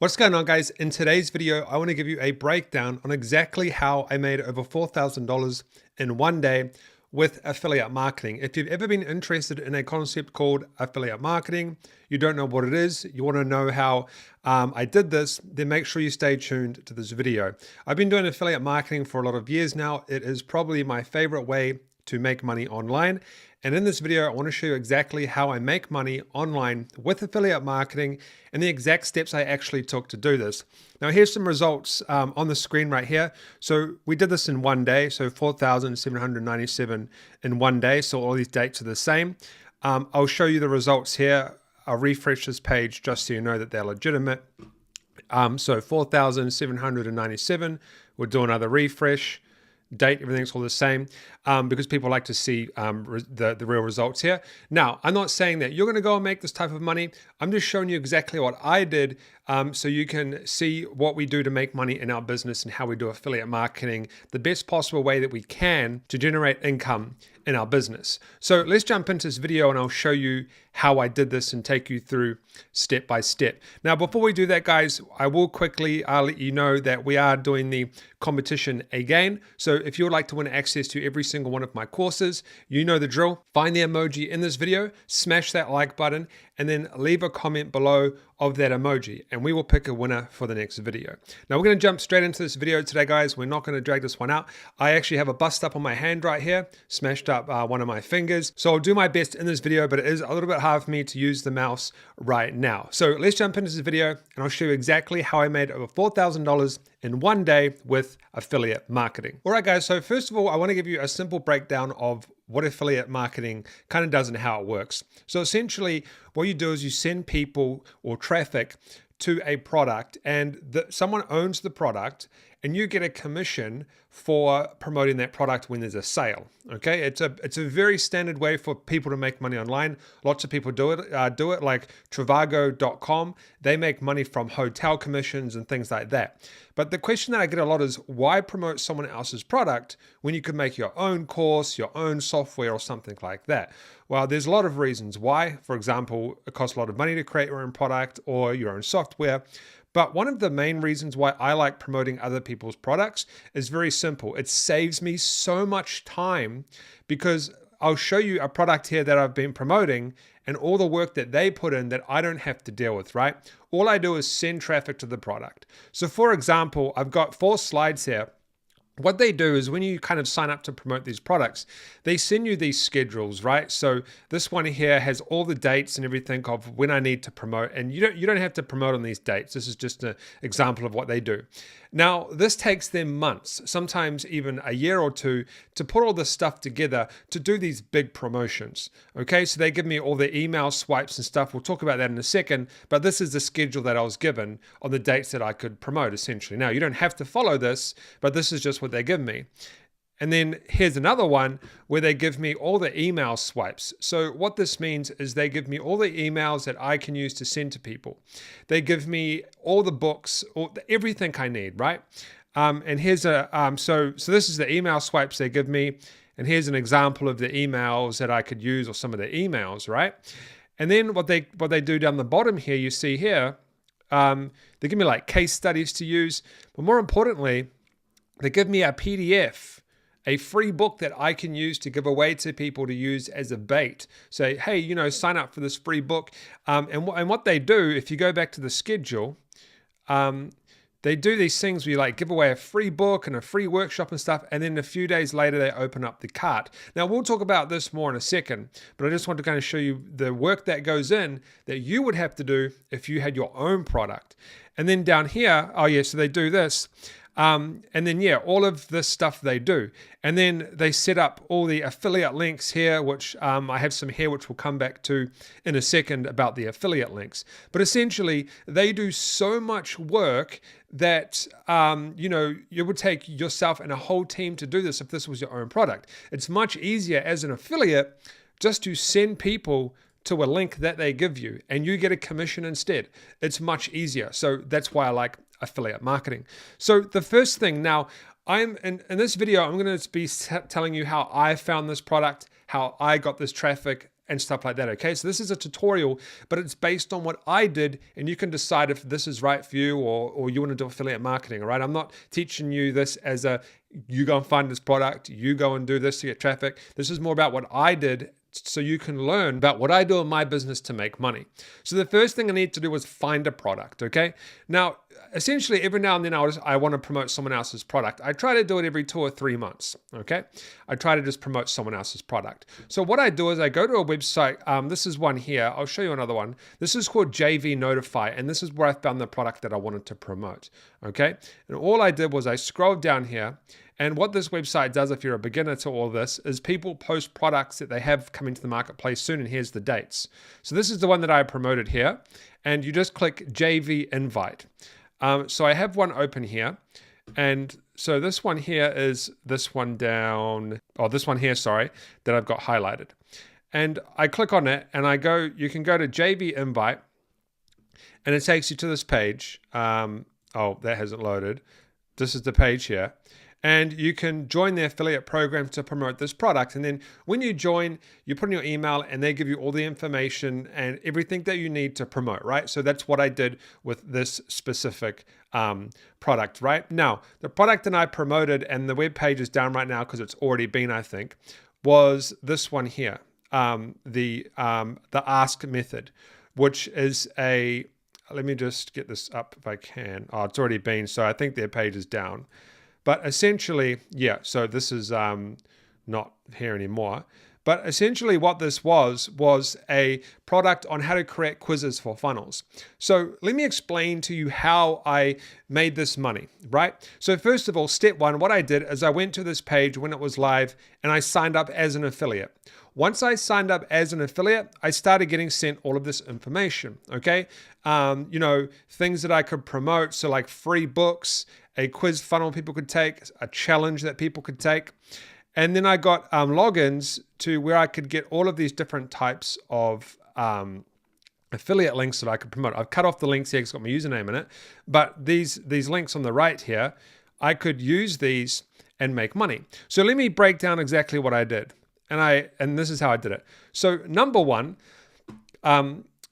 What's going on, guys? In today's video, I want to give you a breakdown on exactly how I made over $4,000 in one day with affiliate marketing. If you've ever been interested in a concept called affiliate marketing, you don't know what it is, you want to know how I did this, then make sure you stay tuned to this video. I've been doing affiliate marketing for a lot of years now. It is probably my favorite way to make money online. And in this video, I want to show you exactly how I make money online with affiliate marketing and the exact steps I actually took to do this. Now, here's some results on the screen right here. So we did this in one day, so 4,797 in one day. So all these dates are the same. I'll show you the results here. I'll refresh this page just so you know that they're legitimate. So 4,797, we'll do another refresh. Date, everything's all the same because people like to see the real results here. Now, I'm not saying that you're going to go and make this type of money. I'm just showing you exactly what I did so you can see what we do to make money in our business and how we do affiliate marketing the best possible way that we can to generate income in our business. So let's jump into this video and I'll show you how I did this and take you through step by step. Now, before we do that, guys, I will quickly let you know that we are doing the competition again. So if you would like to win access to every single one of my courses, you know the drill. Find the emoji in this video, smash that like button, and then leave a comment below of that emoji, and we will pick a winner for the next video. Now we're going to jump straight into this video today, guys. We're not going to drag this one out. I actually have a bust up on my hand right here, smashed up one of my fingers. So I'll do my best in this video, but it is a little bit hard for me to use the mouse right now. So let's jump into this video and I'll show you exactly how I made over $4,000 in one day with affiliate marketing. All right, guys. So first of all, I want to give you a simple breakdown of what affiliate marketing kind of does and how it works. So essentially what you do is you send people or traffic to a product and someone owns the product and you get a commission for promoting that product when there's a sale. Okay, it's a very standard way for people to make money online. Lots of people do it like Trivago.com. They make money from hotel commissions and things like that. But the question that I get a lot is, why promote someone else's product when you could make your own course, your own software, or something like that? Well, there's a lot of reasons why. For example, it costs a lot of money to create your own product or your own software. But one of the main reasons why I like promoting other people's products is very simple. It saves me so much time because I'll show you a product here that I've been promoting and all the work that they put in that I don't have to deal with, right? All I do is send traffic to the product. So for example, I've got 4 slides here. What they do is when you kind of sign up to promote these products, they send you these schedules, right? So this one here has all the dates and everything of when I need to promote, and you don't have to promote on these dates. This is just an example of what they do. Now, this takes them months, sometimes even a year or two, to put all this stuff together to do these big promotions. Okay, so they give me all the email swipes and stuff. We'll talk about that in a second, but this is the schedule that I was given on the dates that I could promote, essentially. Now, you don't have to follow this, but this is just what they give me. And then here's another one where they give me all the email swipes. So what this means is they give me all the emails that I can use to send to people. They give me all the books, everything I need, right? And here's so this is the email swipes they give me. And here's an example of the emails that I could use, or some of the emails, right? And then what they do down the bottom here, you see here, they give me like case studies to use. But more importantly, they give me a PDF, a free book that I can use to give away to people to use as a bait. Say, hey, sign up for this free book. And what they do, if you go back to the schedule, they do these things where you like give away a free book and a free workshop and stuff. And then a few days later, they open up the cart. Now, we'll talk about this more in a second, but I just want to kind of show you the work that goes in that you would have to do if you had your own product. And then down here, so they do this. And then, all of this stuff they do. And then they set up all the affiliate links here, which I have some here, which we'll come back to in a second about the affiliate links. But essentially, they do so much work that, you would take yourself and a whole team to do this if this was your own product. It's much easier as an affiliate just to send people to a link that they give you and you get a commission instead. It's much easier. So that's why I like affiliate marketing. So the first thing now, I'm in this video, I'm going to be telling you how I found this product, how I got this traffic, and stuff like that. Okay, so this is a tutorial, but it's based on what I did, and you can decide if this is right for you, or you want to do affiliate marketing. All right, I'm not teaching you this as a you go and find this product, you go and do this to get traffic. This is more about what I did, so you can learn about what I do in my business to make money. So the first thing I need to do is find a product, okay? Now, essentially every now and then I want to promote someone else's product. I try to do it every 2 or 3 months, okay? I try to just promote someone else's product. So what I do is I go to a website. This is one here. I'll show you another one. This is called JV Notify, and this is where I found the product that I wanted to promote, okay? And all I did was I scrolled down here, and what this website does, if you're a beginner to all this, is people post products that they have coming to the marketplace soon, and here's the dates. So this is the one that I promoted here, and you just click JV Invite. So I have one open here, and so this one here is this one down, this one here, sorry, that I've got highlighted. And I click on it, and you can go to JV Invite, and it takes you to this page. That hasn't loaded. This is the page here. And you can join the affiliate program to promote this product. And then when you join, you put in your email and they give you all the information and everything that you need to promote, right? So that's what I did with this specific product, right? Now, the product that I promoted, and the web page is down right now because it's already been, I think, was this one here, the ask method, which is let me just get this up if I can. Oh, it's already been, so I think their page is down. But essentially, yeah, so this is not here anymore. But essentially what this was a product on how to create quizzes for funnels. So let me explain to you how I made this money, right? So first of all, step one, what I did is I went to this page when it was live and I signed up as an affiliate. Once I signed up as an affiliate, I started getting sent all of this information, okay? Things that I could promote, so like free books, a quiz funnel people could take, a challenge that people could take. And then I got logins to where I could get all of these different types of affiliate links that I could promote. I've cut off the links here, it's got my username in it. But these links on the right here, I could use these and make money. So let me break down exactly what I did. And this is how I did it. So number one,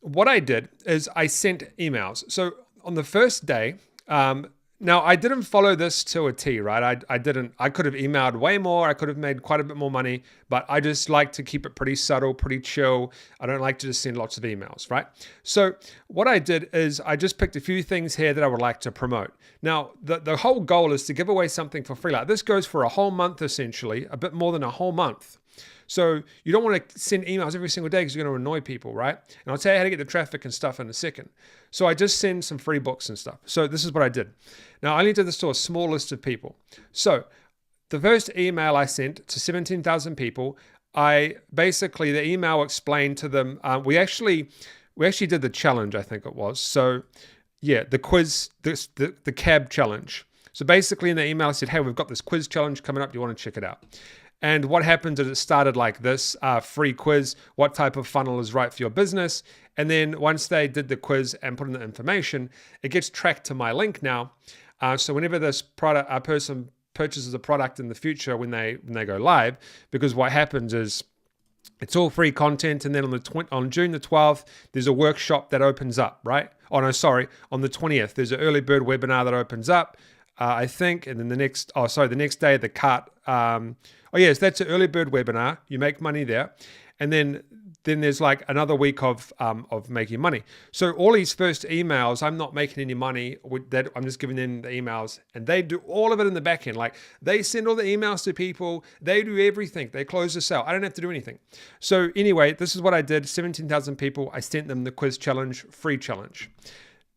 what I did is I sent emails. So on the first day, now I didn't follow this to a T, right? I could have emailed way more. I could have made quite a bit more money, but I just like to keep it pretty subtle, pretty chill. I don't like to just send lots of emails, right? So what I did is I just picked a few things here that I would like to promote. Now, the whole goal is to give away something for free. Like this goes for a whole month, essentially, a bit more than a whole month. So you don't want to send emails every single day because you're going to annoy people, right? And I'll tell you how to get the traffic and stuff in a second. So I just send some free books and stuff. So this is what I did. Now I only did this to a small list of people. So the first email I sent to 17,000 people, the email explained to them, we actually did the challenge, I think it was. So yeah, the quiz, the cab challenge. So basically in the email I said, hey, we've got this quiz challenge coming up. Do you want to check it out? And what happened is it started like this, free quiz, what type of funnel is right for your business? And then once they did the quiz and put in the information, it gets tracked to my link now. So whenever this person purchases a product in the future when they go live, because what happens is it's all free content, and then on June the 12th, there's a workshop that opens up, right? On the 20th, there's an early bird webinar that opens up, I think, and then the next day the cart, yes, that's an early bird webinar. You make money there. And then there's like another week of making money. So all these first emails, I'm not making any money with that. I'm just giving them the emails, and they do all of it in the back end. Like they send all the emails to people. They do everything. They close the sale. I don't have to do anything. So anyway, this is what I did. 17,000 people. I sent them the quiz challenge, free challenge.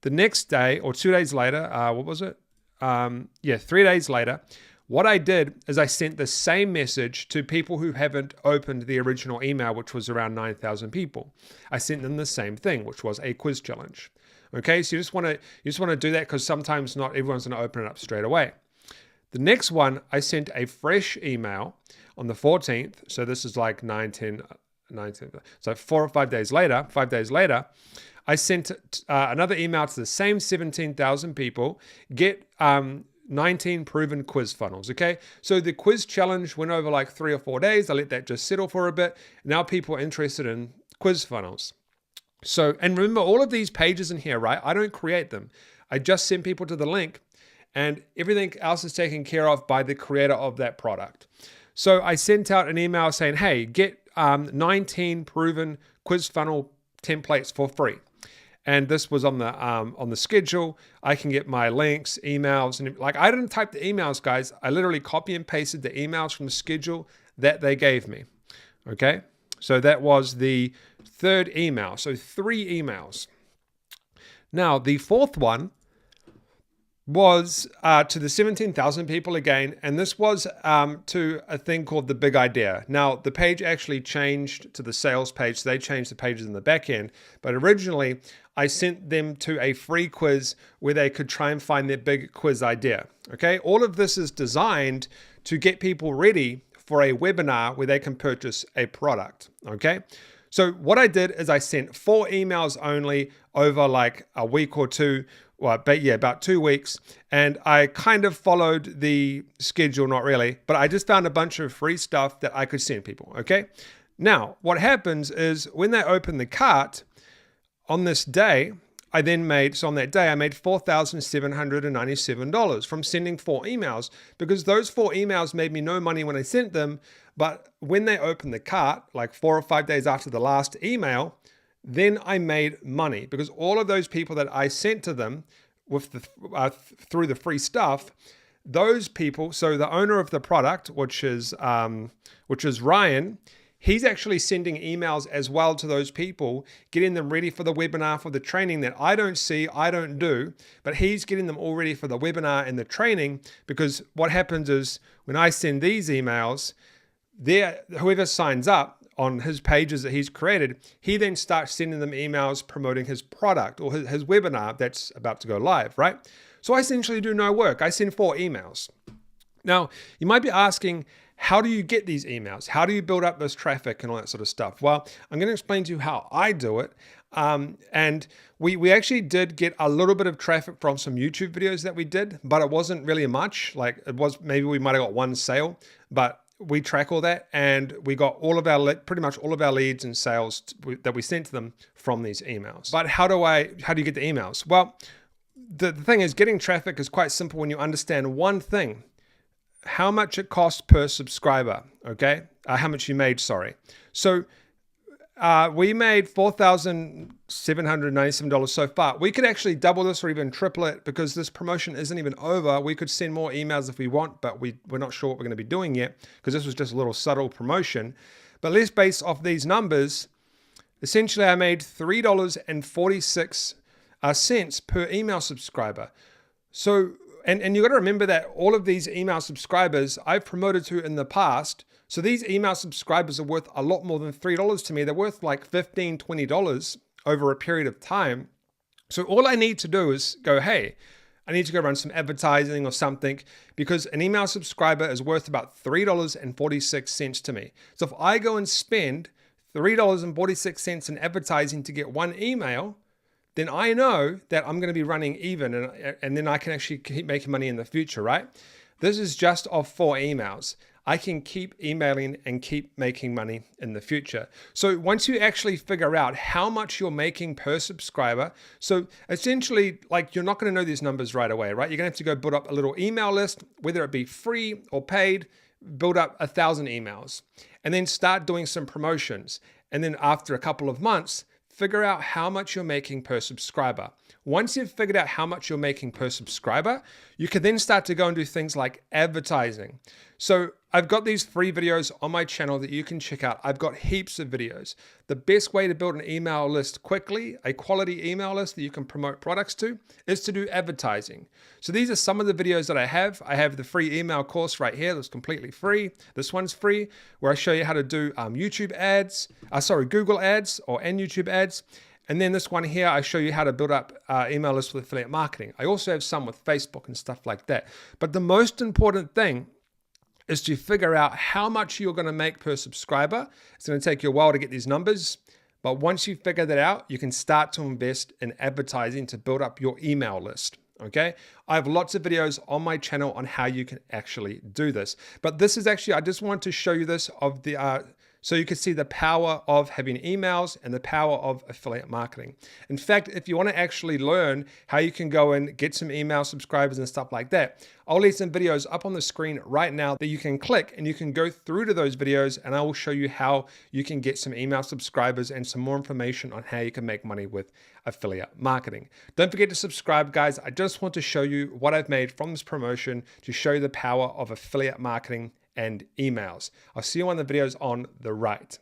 The next day or 2 days later, what was it? 3 days later, what I did is I sent the same message to people who haven't opened the original email, which was around 9,000 people. I sent them the same thing, which was a quiz challenge. Okay, so you just want to do that because sometimes not everyone's going to open it up straight away. The next one, I sent a fresh email on the 14th. So this is like 19. So 4 or 5 days later, I sent another email to the same 17,000 people. 19 proven quiz funnels, okay? So the quiz challenge went over like 3 or 4 days. I let that just settle for a bit. Now people are interested in quiz funnels. So, and remember all of these pages in here, right? I don't create them. I just send people to the link and everything else is taken care of by the creator of that product. So I sent out an email saying, hey, get 19 proven quiz funnel templates for free. And this was on the schedule. I can get my links, emails, and like I didn't type the emails, guys. I literally copy and pasted the emails from the schedule that they gave me. Okay, so that was the third email. So 3 emails. Now the fourth one was to the 17,000 people again, and this was to a thing called the big idea. Now the page actually changed to the sales page, so they changed the pages in the back end, but originally I sent them to a free quiz where they could try and find their big quiz idea. Okay, all of this is designed to get people ready for a webinar where they can purchase a product. Okay, so what I did is I sent 4 emails only over like a week or two. Well, but yeah, about 2 weeks. And I kind of followed the schedule, not really, but I just found a bunch of free stuff that I could send people, okay? Now, what happens is when they open the cart, on this day, I then made, so on that day, I made $4,797 from sending 4 emails because those 4 emails made me no money when I sent them, but when they opened the cart, like 4 or 5 days after the last email, then I made money because all of those people that I sent to them with the through the free stuff, those people, so the owner of the product, which is Ryan, he's actually sending emails as well to those people, getting them ready for the webinar, for the training that I don't see, I don't do, but he's getting them all ready for the webinar and the training because what happens is when I send these emails, whoever signs up on his pages that he's created, he then starts sending them emails promoting his product or his webinar that's about to go live, right? So I essentially do no work. I send 4 emails. Now, you might be asking, how do you get these emails? How do you build up this traffic and all that sort of stuff? Well, I'm going to explain to you how I do it. And we actually did get a little bit of traffic from some YouTube videos that we did, but it wasn't really much. Like it was, maybe we might've got 1 sale, but we track all that and we got all of our, pretty much all of our leads and sales that we sent to them from these emails. But how do you get the emails? Well, the thing is getting traffic is quite simple when you understand one thing, how much it costs per subscriber, okay? How much you made, sorry. So we made $4,797 so far. We could actually double this or even triple it because this promotion isn't even over. We could send more emails if we want, but we're not sure what we're going to be doing yet because this was just a little subtle promotion. But let's base off these numbers. Essentially, I made $3.46 per email subscriber. So, and you got to remember that all of these email subscribers I've promoted to in the past. So these email subscribers are worth a lot more than $3 to me. They're worth like $15, $20 over a period of time. So all I need to do is go, hey, I need to go run some advertising or something because an email subscriber is worth about $3.46 to me. So if I go and spend $3.46 in advertising to get 1 email, then I know that I'm going to be running even and then I can actually keep making money in the future, right? This is just off 4 emails. I can keep emailing and keep making money in the future. So once you actually figure out how much you're making per subscriber, so essentially like you're not going to know these numbers right away, right? You're going to have to go build up a little email list, whether it be free or paid, build up 1,000 emails and then start doing some promotions. And then after a couple of months, figure out how much you're making per subscriber. Once you've figured out how much you're making per subscriber, you can then start to go and do things like advertising. So I've got these free videos on my channel that you can check out. I've got heaps of videos. The best way to build an email list quickly, a quality email list that you can promote products to, is to do advertising. So these are some of the videos that I have. I have the free email course right here that's completely free. This one's free, where I show you how to do YouTube ads, Google ads and YouTube ads. And then this one here, I show you how to build up email lists with affiliate marketing. I also have some with Facebook and stuff like that. But the most important thing is to figure out how much you're going to make per subscriber. It's going to take you a while to get these numbers. But once you figure that out, you can start to invest in advertising to build up your email list. Okay, I have lots of videos on my channel on how you can actually do this. But this is actually, I just want to show you this of the so you can see the power of having emails and the power of affiliate marketing. In fact, if you want to actually learn how you can go and get some email subscribers and stuff like that, I'll leave some videos up on the screen right now that you can click and you can go through to those videos, and I will show you how you can get some email subscribers and some more information on how you can make money with affiliate marketing. Don't forget to subscribe, guys. I just want to show you what I've made from this promotion to show you the power of affiliate marketing and emails. I'll see you on the videos on the right.